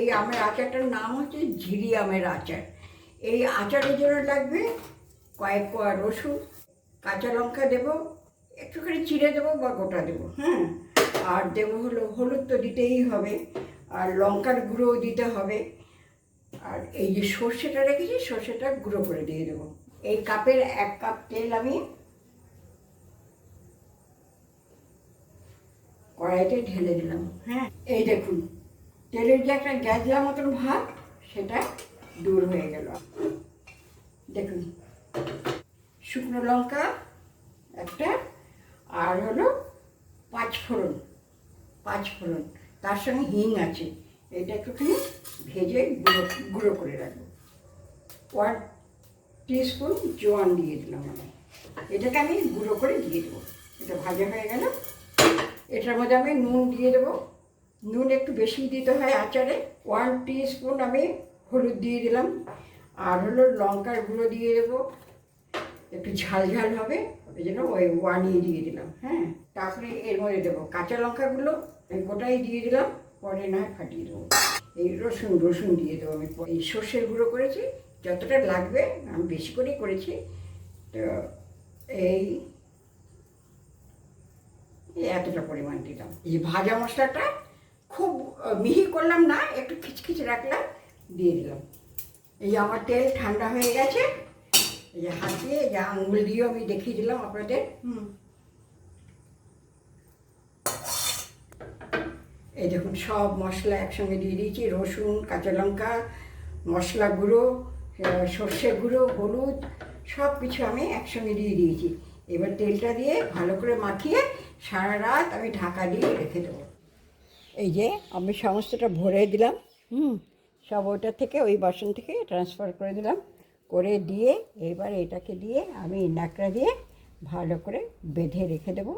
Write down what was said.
এই আমের আচারটার নাম হচ্ছে ঝিরি আমের আচার। এই আচারের জন্য লাগবে কয়েক কোয়া রসুন, কাঁচা লঙ্কা দেবো, একটুখানি চিড়ে দেবো বা গোটা দেবো, হ্যাঁ। আর দেবো হলো হলুদ, তো দিতেই হবে, আর লঙ্কার গুঁড়োও দিতে হবে। আর এই যে সর্ষেটা রেখেছি, সর্ষেটা গুঁড়ো করে দিয়ে দেবো। এই কাপের 1 কাপ তেল আমি কড়াইতে ঢেলে দিলাম, হ্যাঁ। এই দেখুন, তেলের যে একটা গ্যাজলা মতন ভাব, সেটা দূর হয়ে গেল। দেখুন, শুকনো লঙ্কা একটা, আর হলো 5 ফোড়ন, 5 ফোড়ন, তার সঙ্গে হিং আছে। এটা একটুখানি ভেজে গুঁড়ো গুঁড়ো করে রাখবো। 1 টিস্পুন জোয়ান দিয়ে দিলাম আমি। এটাকে আমি গুঁড়ো করে দিয়ে দেবো। এটা ভাজা হয়ে গেল। এটার মধ্যে আমি নুন দিয়ে দেবো। নুন একটু বেশি দিতে হয় আচারে। 1 টিস্পুন আমি হলুদ দিয়ে দিলাম। আর হলো লঙ্কার গুঁড়ো দিয়ে দেবো, একটু ঝাল ঝাল হবে, ওই জন্য ওই 1ই দিয়ে দিলাম, হ্যাঁ। তারপরে এর মধ্যে দেবো কাঁচা লঙ্কাগুলো, আমি গোটাই দিয়ে দিলাম, পরে না ফাটিয়ে দেবো। এই রসুন দিয়ে দেবো আমি। এই সর্ষের গুঁড়ো করেছি, যতটা লাগবে, আমি বেশি করেই করেছি। তো এই এতটা পরিমাণ দিলাম। এই ভাজা মশলাটা খুব মিহি করলাম না, একটু খিচখিচ রাখলাম, দিয়ে দিলাম। এই আমার তেল ঠান্ডা হয়ে গেছে। এই যে হাত দিয়ে, যে আঙুল দিয়েও আমি দেখিয়ে দিলাম আপনাদের। এই দেখুন, সব মশলা একসঙ্গে দিয়ে দিয়েছি। রসুন, কাঁচা লঙ্কা, মশলা গুঁড়ো, সর্ষের গুঁড়ো, হলুদ, সব কিছু আমি একসঙ্গে দিয়ে দিয়েছি। এবার তেলটা দিয়ে ভালো করে মাখিয়ে সারা রাত আমি ঢাকা দিয়ে রেখে দেবো। এই যে আমি সমস্তটা ভরে দিলাম, সব ওইটা থেকে, ওই বাসন থেকে ট্রান্সফার করে দিলাম, করে দিয়ে এবার এটাকে দিয়ে আমি ন্যাকড়া দিয়ে ভালো করে বেঁধে রেখে দেবো।